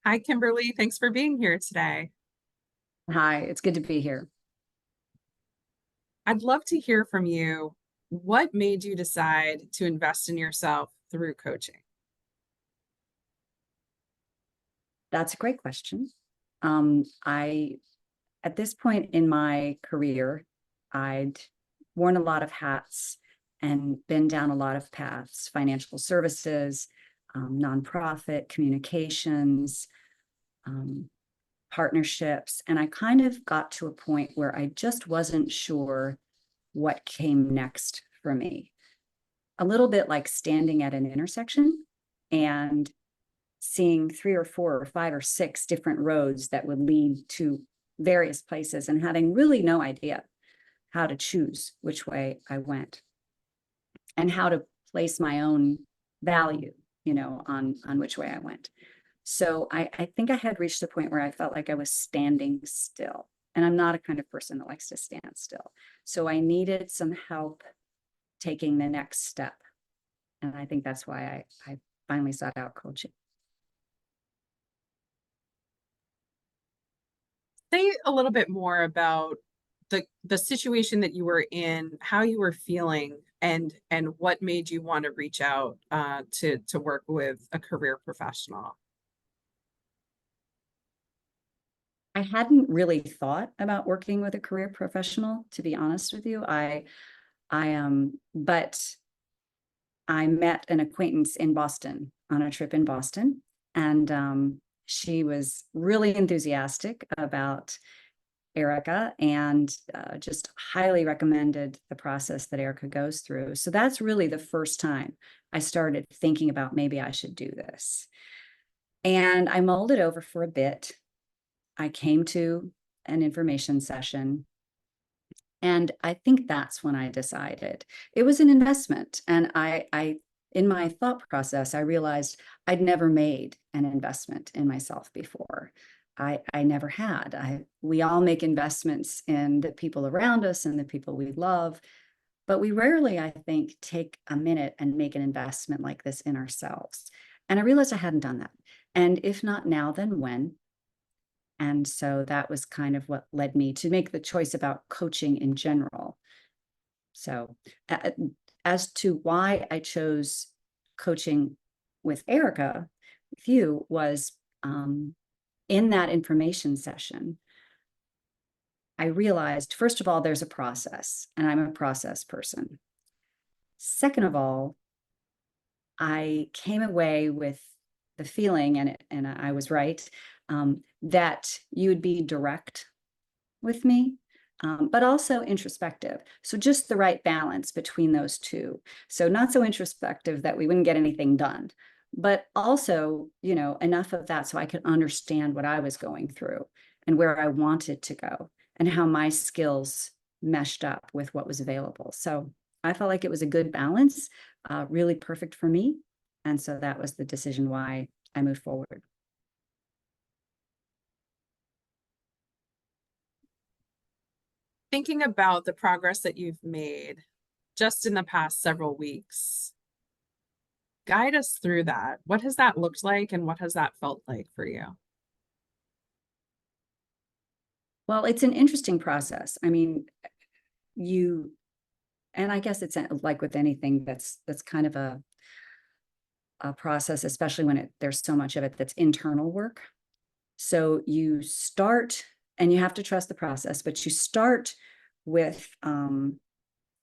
Hi, Kimberly. Thanks for being here today. Hi, it's good to be here. I'd love to hear from you. What made you decide to invest in yourself through coaching? That's a great question. I, at this point in my career, I'd worn a lot of hats and been down a lot of paths: financial services, nonprofit, communications, um, partnerships. And I kind of got to a point where I just wasn't sure what came next for me. A little bit like standing at an intersection and seeing three or four or five or six different roads that would lead to various places and having really no idea how to choose which way I went and how to place my own value, on which way I went. So I think I had reached a point where I felt like I was standing still. And I'm not a kind of person that likes to stand still. So I needed some help taking the next step. And I think that's why I finally sought out coaching. Say a little bit more about the situation that you were in, how you were feeling, and what made you want to reach out to work with a career professional. I hadn't really thought about working with a career professional, to be honest with you. But I met an acquaintance in Boston on a trip in Boston, and she was really enthusiastic about Erica and just highly recommended the process that Erica goes through. So that's really the first time I started thinking about maybe I should do this. And I mulled it over for a bit. I came to an information session. And I think that's when I decided it was an investment. And in my thought process, I realized I'd never made an investment in myself before. I never had. We all make investments in the people around us and the people we love, but we rarely, I think, take a minute and make an investment like this in ourselves. And I realized I hadn't done that. And if not now, then when? And so that was kind of what led me to make the choice about coaching in general. So, as to why I chose coaching with Erica, with you, was in that information session, I realized, first of all, there's a process, and I'm a process person. Second of all, I came away with the feeling, and I was right, that you would be direct with me, but also introspective. So just the right balance between those two. So not so introspective that we wouldn't get anything done, but also, enough of that so I could understand what I was going through and where I wanted to go and how my skills meshed up with what was available. So I felt like it was a good balance, really perfect for me. And so that was the decision why I moved forward. Thinking about the progress that you've made just in the past several weeks, guide us through that. What has that looked like, and what has that felt like for you? Well, it's an interesting process. I mean, you and I guess it's like with anything that's kind of a process, especially when there's so much of it that's internal work. So you start, and you have to trust the process, but you start with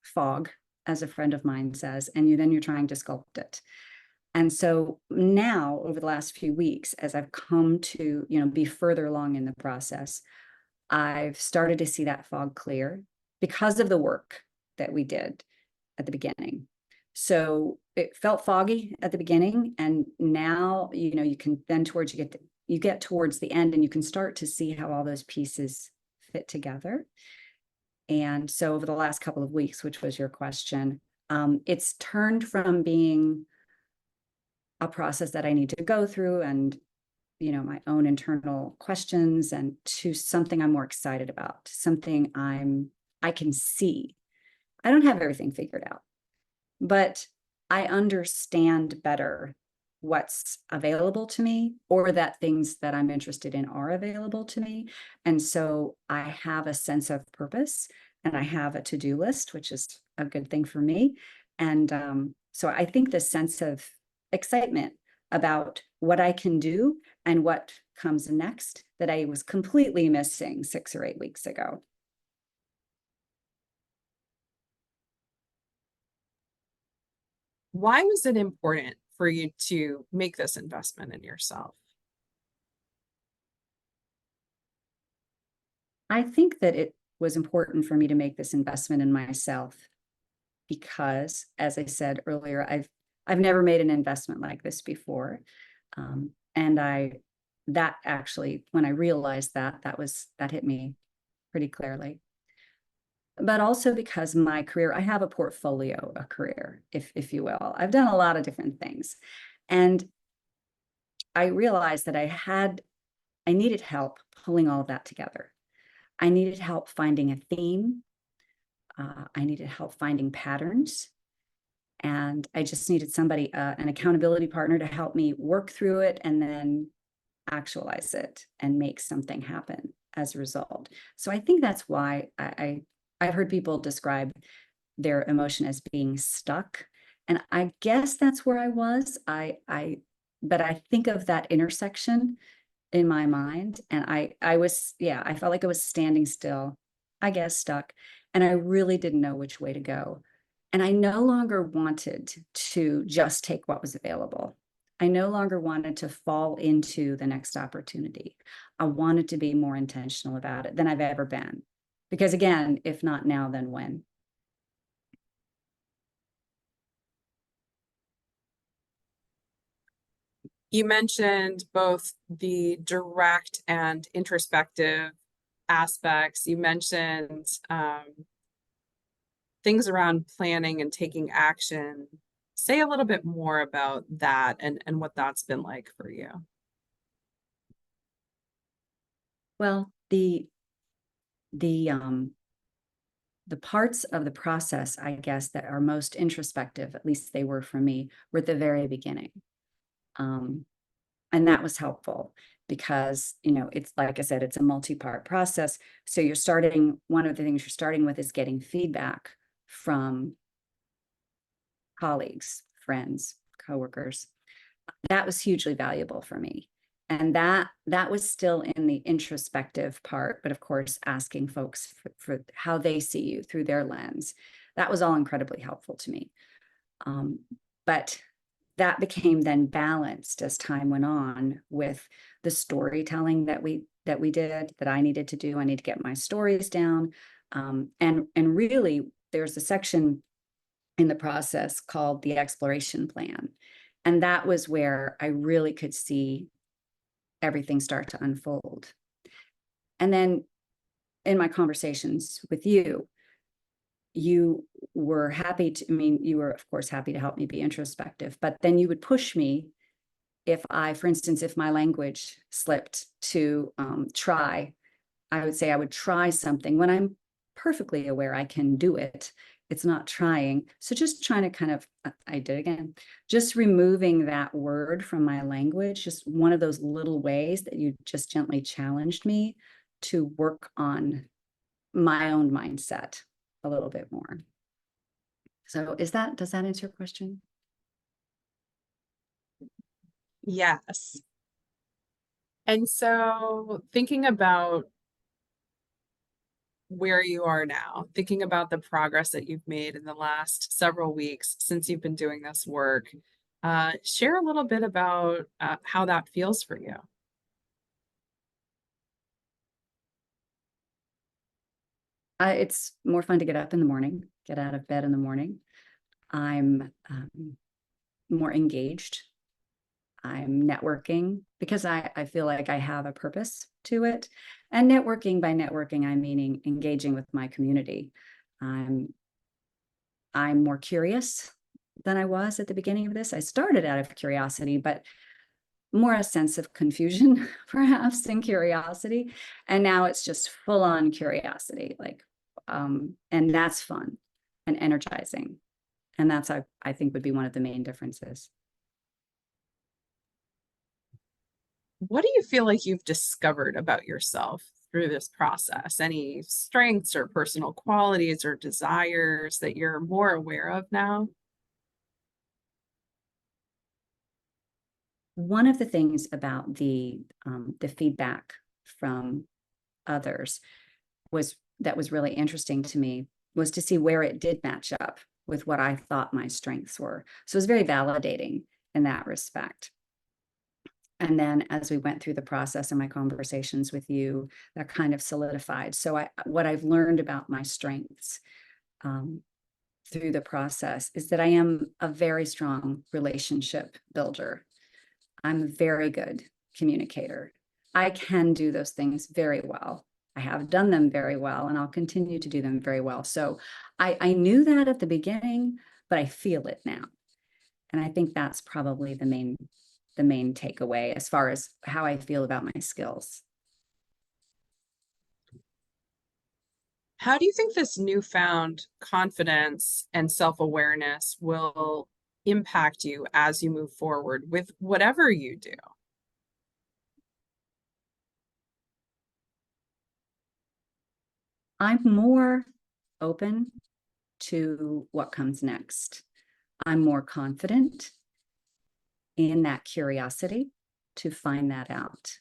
fog, as a friend of mine says, and you're trying to sculpt it. And so now, over the last few weeks, as I've come to, be further along in the process, I've started to see that fog clear because of the work that we did at the beginning. So it felt foggy at the beginning, and now, you can then you get towards the end, and you can start to see how all those pieces fit together. And so over the last couple of weeks, which was your question, it's turned from being a process that I need to go through and, my own internal questions, and to something I'm more excited about, something I can see. I don't have everything figured out, but I understand better what's available to me, or that things that I'm interested in are available to me. And so I have a sense of purpose, and I have a to-do list, which is a good thing for me. And so I think the sense of excitement about what I can do and what comes next that I was completely missing 6 or 8 weeks ago. Why was it important for you to make this investment in yourself? I think that it was important for me to make this investment in myself because, as I said earlier, I've never made an investment like this before. And that actually, when I realized that hit me pretty clearly. But also because my career, I have a portfolio, a career, if you will. I've done a lot of different things. And I realized that I needed help pulling all of that together. I needed help finding a theme. I needed help finding patterns. And I just needed somebody, an accountability partner, to help me work through it and then actualize it and make something happen as a result. So I think that's why I've heard people describe their emotion as being stuck. And I guess that's where I was. But I think of that intersection in my mind, and I was, yeah, I felt like I was standing still, I guess stuck, and I really didn't know which way to go. And I no longer wanted to just take what was available. I no longer wanted to fall into the next opportunity. I wanted to be more intentional about it than I've ever been. Because again, if not now, then when? You mentioned both the direct and introspective aspects. You mentioned things around planning and taking action. Say a little bit more about that and what that's been like for you. Well, the parts of the process, I guess, that are most introspective, at least they were for me, were at the very beginning. And that was helpful because, it's like I said, it's a multi-part process. So one of the things you're starting with is getting feedback from colleagues, friends, coworkers. That was hugely valuable for me. And that was still in the introspective part, but of course, asking folks for how they see you through their lens. That was all incredibly helpful to me. But that became then balanced as time went on with the storytelling that I needed to do. I need to get my stories down. And really, there's a section in the process called the exploration plan. And that was where I really could see everything start to unfold. And then in my conversations with you, you were happy to, you were, of course, happy to help me be introspective, but then you would push me if for instance, if my language slipped to try, I would say I would try something when I'm perfectly aware I can do it. It's not trying. So just trying to kind of, I did again, just removing that word from my language, just one of those little ways that you just gently challenged me to work on my own mindset a little bit more. So does that answer your question? Yes. And so thinking about where you are now, thinking about the progress that you've made in the last several weeks since you've been doing this work, share a little bit about how that feels for you. It's more fun to get up in the morning, get out of bed in the morning. I'm more engaged. I'm networking because I feel like I have a purpose to it. And networking, by networking, I'm meaning engaging with my community. I'm more curious than I was at the beginning of this. I started out of curiosity, but more a sense of confusion, perhaps, than curiosity. And now it's just full on curiosity, and that's fun and energizing. And that's, I think, would be one of the main differences. what do you feel like you've discovered about yourself through this process? Any strengths or personal qualities or desires that you're more aware of now? One of the things about the feedback from others was really interesting to me was to see where it did match up with what I thought my strengths were. So it was very validating in that respect. And then as we went through the process and my conversations with you, that kind of solidified. So what I've learned about my strengths um, through the process is that I am a very strong relationship builder. I'm a very good communicator. I can do those things very well. I have done them very well, and I'll continue to do them very well. So I knew that at the beginning, but I feel it now. And I think that's probably the main takeaway as far as how I feel about my skills. How do you think this newfound confidence and self-awareness will impact you as you move forward with whatever you do? I'm more open to what comes next. I'm more confident in that curiosity to find that out.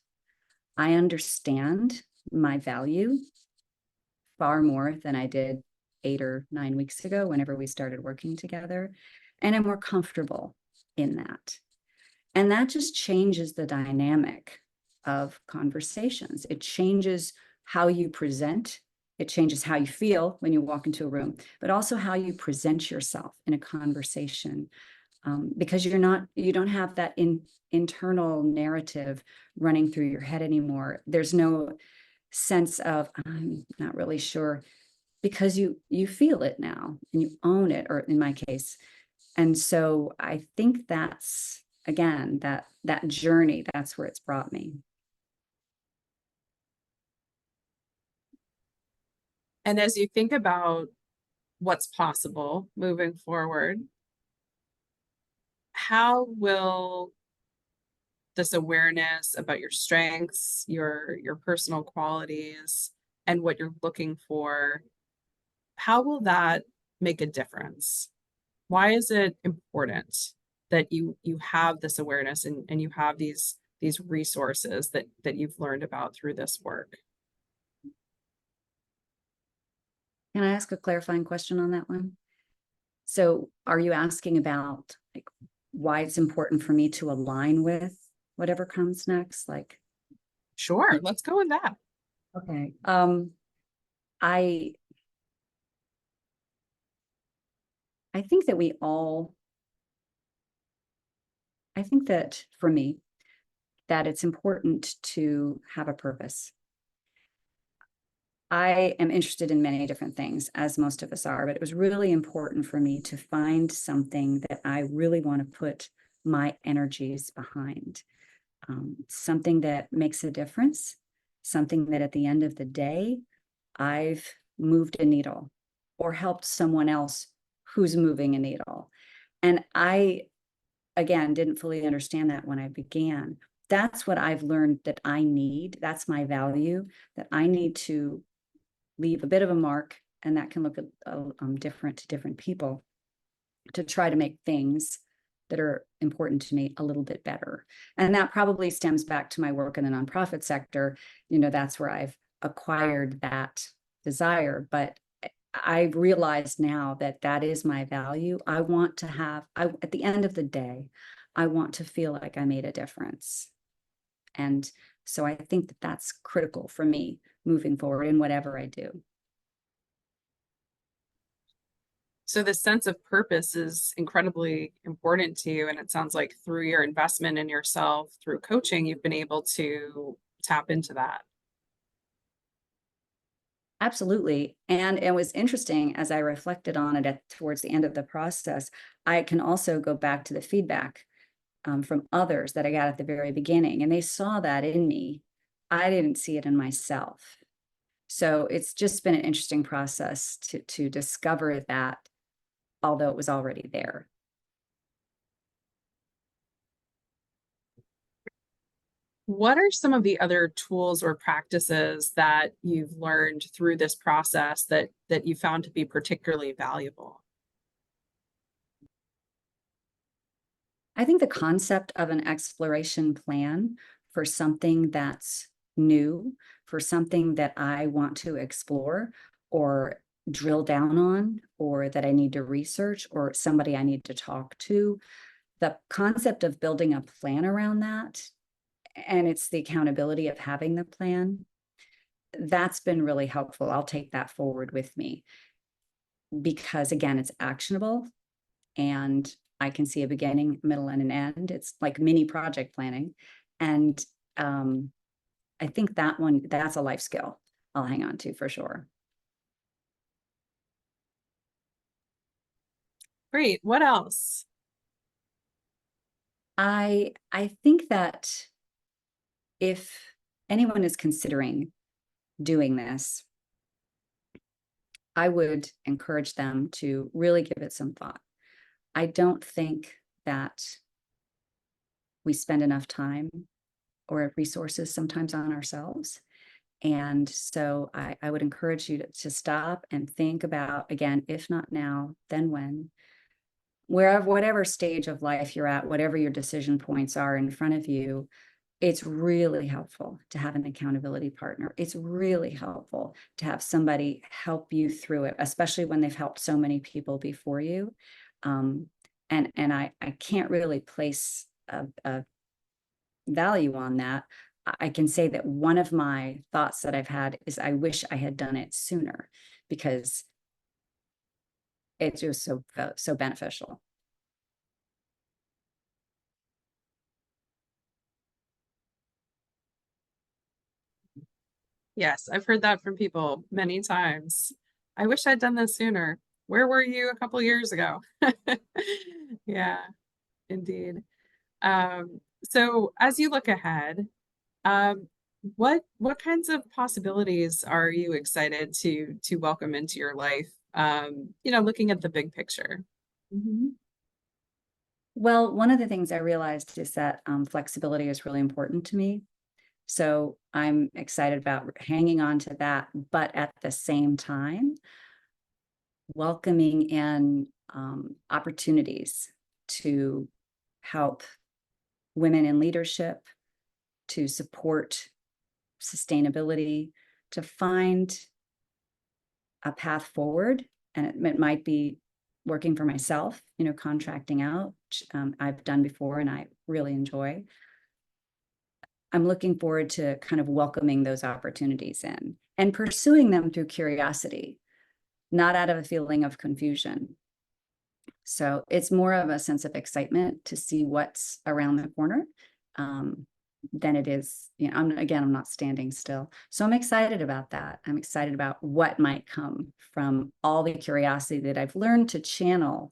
I understand my value far more than I did 8 or 9 weeks ago, whenever we started working together. And I'm more comfortable in that. And that just changes the dynamic of conversations. It changes how you present. It changes how you feel when you walk into a room, but also how you present yourself in a conversation. Because you don't have that internal narrative running through your head anymore. There's no sense of, I'm not really sure, because you feel it now and you own it, or in my case. And so I think that's, again, that journey, that's where it's brought me. And as you think about what's possible moving forward, how will this awareness about your strengths, your personal qualities, and what you're looking for, how will that make a difference? Why is it important that you have this awareness and you have these resources that you've learned about through this work? Can I ask a clarifying question on that one? So are you asking about like why it's important for me to align with whatever comes next? Like, Sure, let's go with that. okay. I I think that I think that for me, that it's important to have a purpose. I am interested in many different things, as most of us are, but it was really important for me to find something that I really want to put my energies behind. Something that makes a difference, something that at the end of the day, I've moved a needle or helped someone else who's moving a needle. And I, again, didn't fully understand that when I began. That's what I've learned that I need. That's my value, that I need to leave a bit of a mark, and that can look different to different people, to try to make things that are important to me a little bit better. And that probably stems back to my work in the nonprofit sector. That's where I've acquired that desire. But I realize now that that is my value. I want to have, at the end of the day, I want to feel like I made a difference. And so I think that that's critical for me moving forward in whatever I do. So the sense of purpose is incredibly important to you. And it sounds like through your investment in yourself, through coaching, you've been able to tap into that. Absolutely. And it was interesting as I reflected on it towards the end of the process. I can also go back to the feedback from others that I got at the very beginning, and they saw that in me. I didn't see it in myself. So it's just been an interesting process to discover that, although it was already there. What are some of the other tools or practices that you've learned through this process that you found to be particularly valuable? I think the concept of an exploration plan for something that's new, for something that I want to explore or drill down on, or that I need to research, or somebody I need to talk to, the concept of building a plan around that, and it's the accountability of having the plan, that's been really helpful. I'll take that forward with me because, again, it's actionable and I can see a beginning, middle, and an end. It's like mini project planning. And I think that's a life skill I'll hang on to for sure. Great. What else? I think that if anyone is considering doing this, I would encourage them to really give it some thought. I don't think that we spend enough time or resources sometimes on ourselves. And so I would encourage you to stop and think about, again, if not now, then when, wherever, whatever stage of life you're at, whatever your decision points are in front of you, it's really helpful to have an accountability partner. It's really helpful to have somebody help you through it, especially when they've helped so many people before you. And I can't really place a value on that. I can say that one of my thoughts that I've had is I wish I had done it sooner because it's just so beneficial. Yes, I've heard that from people many times. I wish I'd done this sooner. Where were you a couple years ago? Yeah, indeed. So as you look ahead, um, what kinds of possibilities are you excited to welcome into your life? Looking at the big picture. Mhm. Well, one of the things I realized is that flexibility is really important to me. So I'm excited about hanging on to that, but at the same time, welcoming in opportunities to help women in leadership, to support sustainability, to find a path forward. And it might be working for myself, contracting out, which I've done before and I really enjoy. I'm looking forward to kind of welcoming those opportunities in and pursuing them through curiosity, not out of a feeling of confusion. So it's more of a sense of excitement to see what's around the corner than it is, I'm not standing still. So I'm excited about that. I'm excited about what might come from all the curiosity that I've learned to channel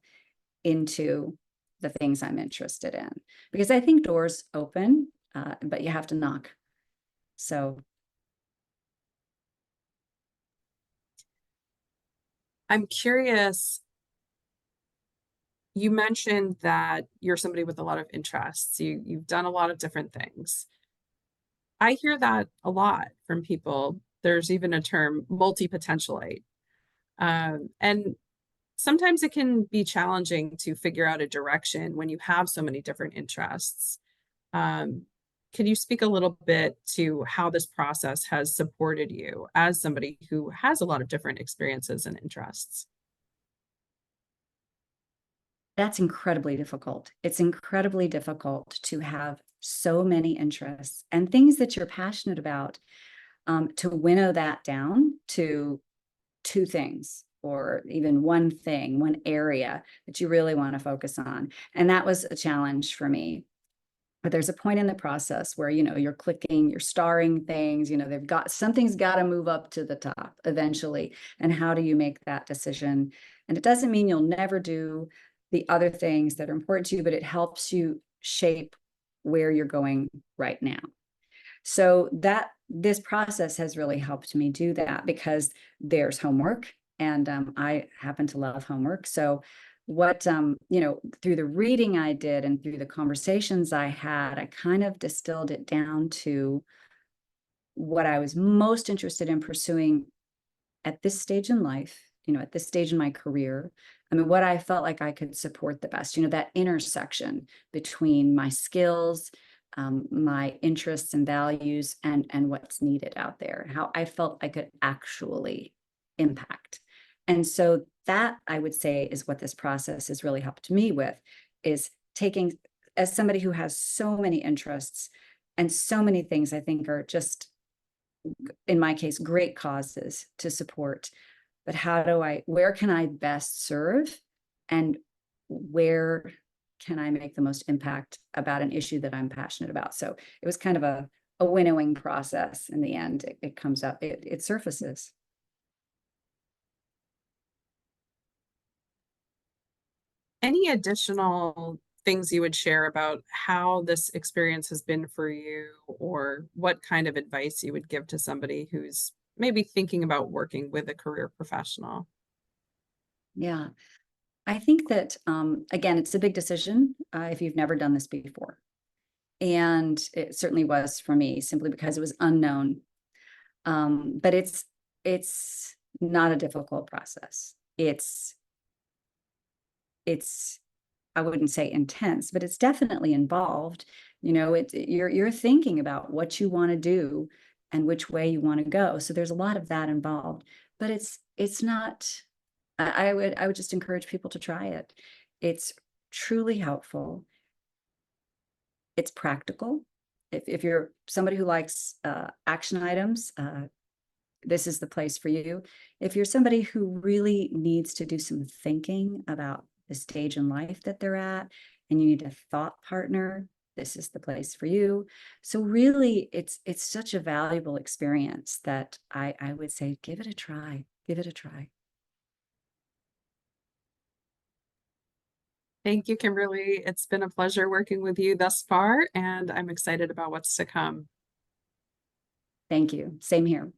into the things I'm interested in. Because I think doors open, but you have to knock. So I'm curious, you mentioned that you're somebody with a lot of interests. You've done a lot of different things. I hear that a lot from people. There's even a term multipotentialite. And sometimes it can be challenging to figure out a direction when you have so many different interests. Um, can you speak a little bit to how this process has supported you as somebody who has a lot of different experiences and interests? that's incredibly difficult. It's incredibly difficult to have so many interests and things that you're passionate about, to winnow that down to two things or even one thing, one area that you really want to focus on. And that was a challenge for me. But there's a point in the process where, you're clicking, you're starring things, something's got to move up to the top eventually. And how do you make that decision? And it doesn't mean you'll never do the other things that are important to you, but it helps you shape where you're going right now. So this process has really helped me do that because there's homework and I happen to love homework. So what, through the reading I did and through the conversations I had, I kind of distilled it down to what I was most interested in pursuing at this stage in life, at this stage in my career. I mean, what I felt like I could support the best, that intersection between my skills, my interests and values, and what's needed out there, how I felt I could actually impact. And so that, I would say, is what this process has really helped me with, is taking, as somebody who has so many interests and so many things I think are just, in my case, great causes to support. But where can I best serve, and where can I make the most impact about an issue that I'm passionate about? So it was kind of a winnowing process. In the end, it comes up, it surfaces. Any additional things you would share about how this experience has been for you, or what kind of advice you would give to somebody who's maybe thinking about working with a career professional? Yeah. I think that, again, it's a big decision if you've never done this before. And it certainly was for me, simply because it was unknown. But it's not a difficult process. It's I wouldn't say intense, but it's definitely involved. You're thinking about what you want to do and which way you want to go. So there's a lot of that involved. But it's not. I would just encourage people to try it. It's truly helpful. It's practical. If you're somebody who likes action items, this is the place for you. If you're somebody who really needs to do some thinking about the stage in life that they're at, and you need a thought partner, this is the place for you. So really, it's such a valuable experience that I would say, give it a try. Give it a try. Thank you, Kimberly. It's been a pleasure working with you thus far, and I'm excited about what's to come. Thank you. Same here.